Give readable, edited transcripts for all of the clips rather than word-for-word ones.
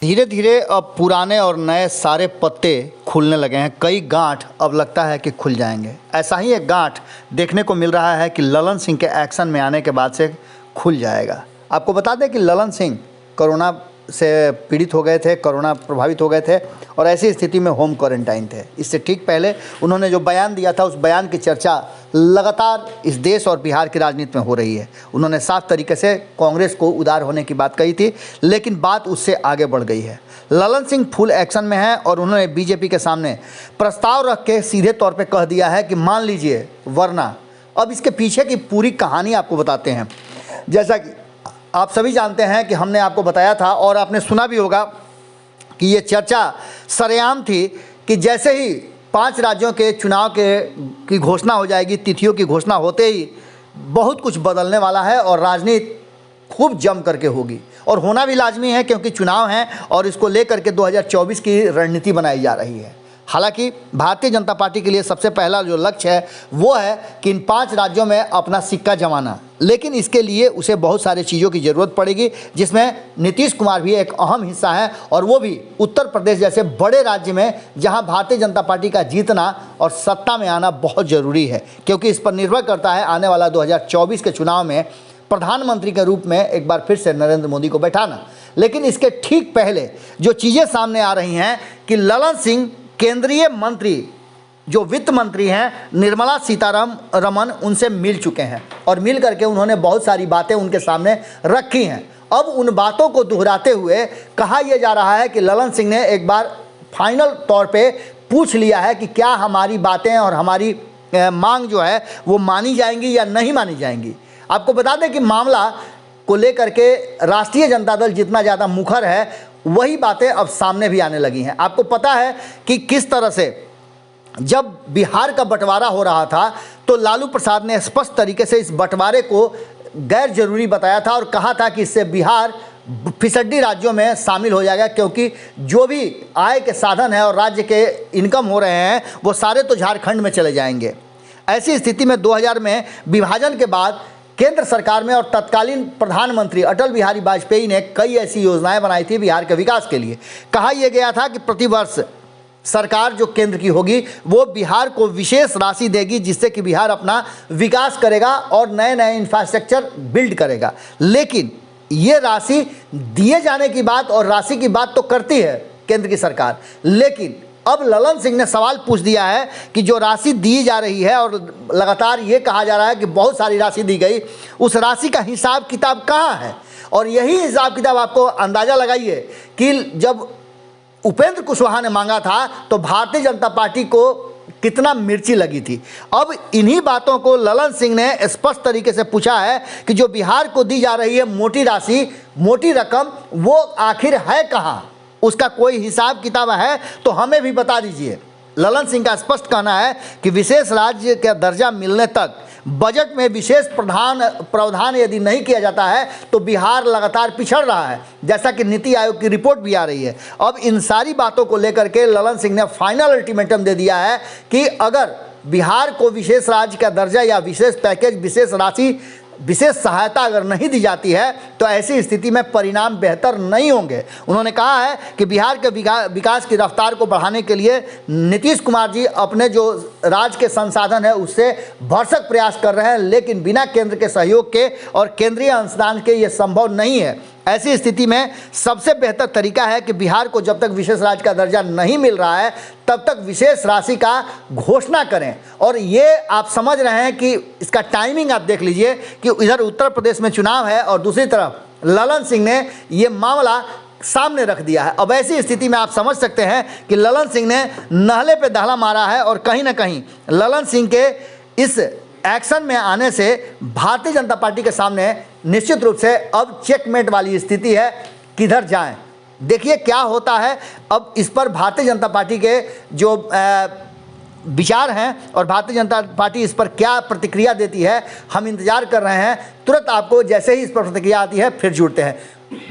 धीरे धीरे अब पुराने और नए सारे पत्ते खुलने लगे हैं। कई गांठ अब लगता है कि खुल जाएंगे। ऐसा ही एक गांठ देखने को मिल रहा है कि ललन सिंह के एक्शन में आने के बाद से खुल जाएगा। आपको बता दें कि ललन सिंह कोरोना से पीड़ित हो गए थे, कोरोना प्रभावित हो गए थे और ऐसी स्थिति में होम क्वारंटाइन थे। इससे ठीक पहले उन्होंने जो बयान दिया था, उस बयान की चर्चा लगातार इस देश और बिहार की राजनीति में हो रही है। उन्होंने साफ तरीके से कांग्रेस को उदार होने की बात कही थी, लेकिन बात उससे आगे बढ़ गई है। ललन सिंह फुल एक्शन में हैं और उन्होंने बीजेपी के सामने प्रस्ताव रख के सीधे तौर पर कह दिया है कि मान लीजिए वरना। अब इसके पीछे की पूरी कहानी आपको बताते हैं। जैसा कि आप सभी जानते हैं कि हमने आपको बताया था और आपने सुना भी होगा कि ये चर्चा सरेआम थी कि जैसे ही 5 राज्यों के चुनाव की घोषणा हो जाएगी, तिथियों की घोषणा होते ही बहुत कुछ बदलने वाला है और राजनीति खूब जम करके होगी और होना भी लाजमी है, क्योंकि चुनाव हैं और इसको लेकर के 2024 की रणनीति बनाई जा रही है। हालांकि भारतीय जनता पार्टी के लिए सबसे पहला जो लक्ष्य है वो है कि इन 5 राज्यों में अपना सिक्का जमाना, लेकिन इसके लिए उसे बहुत सारी चीज़ों की ज़रूरत पड़ेगी, जिसमें नीतीश कुमार भी एक अहम हिस्सा है और वो भी उत्तर प्रदेश जैसे बड़े राज्य में जहां भारतीय जनता पार्टी का जीतना और सत्ता में आना बहुत ज़रूरी है, क्योंकि इस पर निर्भर करता है आने वाला 2024 के चुनाव में प्रधानमंत्री के रूप में एक बार फिर से नरेंद्र मोदी को बैठाना। लेकिन इसके ठीक पहले जो चीज़ें सामने आ रही हैं कि ललन सिंह केंद्रीय मंत्री जो वित्त मंत्री हैं निर्मला सीतारमण उनसे मिल चुके हैं और मिल करके उन्होंने बहुत सारी बातें उनके सामने रखी हैं। अब उन बातों को दोहराते हुए कहा यह जा रहा है कि ललन सिंह ने एक बार फाइनल तौर पे पूछ लिया है कि क्या हमारी बातें और हमारी मांग जो है वो मानी जाएंगी या नहीं मानी जाएंगी। आपको बता दें कि मामला को लेकर के राष्ट्रीय जनता दल जितना ज़्यादा मुखर है, वही बातें अब सामने भी आने लगी हैं। आपको पता है कि किस तरह से जब बिहार का बंटवारा हो रहा था तो लालू प्रसाद ने स्पष्ट तरीके से इस बंटवारे को गैर जरूरी बताया था और कहा था कि इससे बिहार फिसड्डी राज्यों में शामिल हो जाएगा, क्योंकि जो भी आय के साधन है और राज्य के इनकम हो रहे हैं वो सारे तो झारखंड में चले जाएंगे। ऐसी स्थिति में 2000 में विभाजन के बाद केंद्र सरकार में और तत्कालीन प्रधानमंत्री अटल बिहारी वाजपेयी ने कई ऐसी योजनाएं बनाई थी बिहार के विकास के लिए। कहा यह गया था कि प्रतिवर्ष सरकार जो केंद्र की होगी वो बिहार को विशेष राशि देगी, जिससे कि बिहार अपना विकास करेगा और नए नए इंफ्रास्ट्रक्चर बिल्ड करेगा। लेकिन ये राशि दिए जाने की बात और राशि की बात तो करती है केंद्र की सरकार, लेकिन अब ललन सिंह ने सवाल पूछ दिया है कि जो राशि दी जा रही है और लगातार ये कहा जा रहा है कि बहुत सारी राशि दी गई, उस राशि का हिसाब किताब कहाँ है। और यही हिसाब किताब आपको अंदाज़ा लगाइए कि जब उपेंद्र कुशवाहा ने मांगा था तो भारतीय जनता पार्टी को कितना मिर्ची लगी थी। अब इन्हीं बातों को ललन सिंह ने स्पष्ट तरीके से पूछा है कि जो बिहार को दी जा रही है मोटी राशि, मोटी रकम, वो आखिर है कहाँ, उसका कोई हिसाब किताब है तो हमें भी बता दीजिए। ललन सिंह का स्पष्ट कहना है कि विशेष राज्य का दर्जा मिलने तक बजट में विशेष प्रावधान यदि नहीं किया जाता है तो बिहार लगातार पिछड़ रहा है, जैसा कि नीति आयोग की रिपोर्ट भी आ रही है। अब इन सारी बातों को लेकर के ललन सिंह ने फाइनल अल्टीमेटम दे दिया है कि अगर बिहार को विशेष राज्य का दर्जा या विशेष पैकेज, विशेष राशि, विशेष सहायता अगर नहीं दी जाती है तो ऐसी स्थिति में परिणाम बेहतर नहीं होंगे। उन्होंने कहा है कि बिहार के विकास की रफ्तार को बढ़ाने के लिए नीतीश कुमार जी अपने जो राज्य के संसाधन है उससे भरसक प्रयास कर रहे हैं, लेकिन बिना केंद्र के सहयोग के और केंद्रीय अंशदान के ये संभव नहीं है। ऐसी स्थिति में सबसे बेहतर तरीका है कि बिहार को जब तक विशेष राज्य का दर्जा नहीं मिल रहा है तब तक विशेष राशि का घोषणा करें। और ये आप समझ रहे हैं कि इसका टाइमिंग आप देख लीजिए कि इधर उत्तर प्रदेश में चुनाव है और दूसरी तरफ ललन सिंह ने ये मामला सामने रख दिया है। अब ऐसी स्थिति में आप समझ सकते हैं कि ललन सिंह ने नहले पे दहला मारा है और कहीं ना कहीं ललन सिंह के इस एक्शन में आने से भारतीय जनता पार्टी के सामने निश्चित रूप से अब चेकमेट वाली स्थिति है, किधर जाएं। देखिए क्या होता है। अब इस पर भारतीय जनता पार्टी के जो विचार हैं और भारतीय जनता पार्टी इस पर क्या प्रतिक्रिया देती है, हम इंतजार कर रहे हैं। तुरंत आपको जैसे ही इस पर प्रतिक्रिया आती है फिर जुड़ते हैं।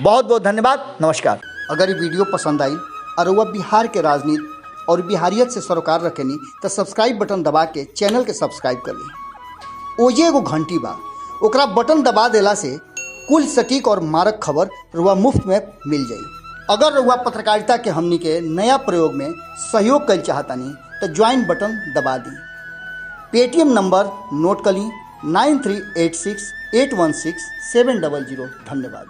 बहुत बहुत धन्यवाद, नमस्कार। अगर ये वीडियो पसंद आई और वह बिहार के राजनीति और बिहारियत से सरोकार रखेनी तो सब्सक्राइब बटन दबा के चैनल के सब्सक्राइब कर ली। ओजे एगो घंटी बा, ओकरा बटन दबा देला से कुल सटीक और मारक खबर रुआ मुफ्त में मिल जाई। अगर रउआ पत्रकारिता के हमनी के नया प्रयोग में सहयोग कर चाहतनी तो ज्वाइन बटन दबा दी। पेटीएम नंबर नोट कर ली 9386816700। धन्यवाद।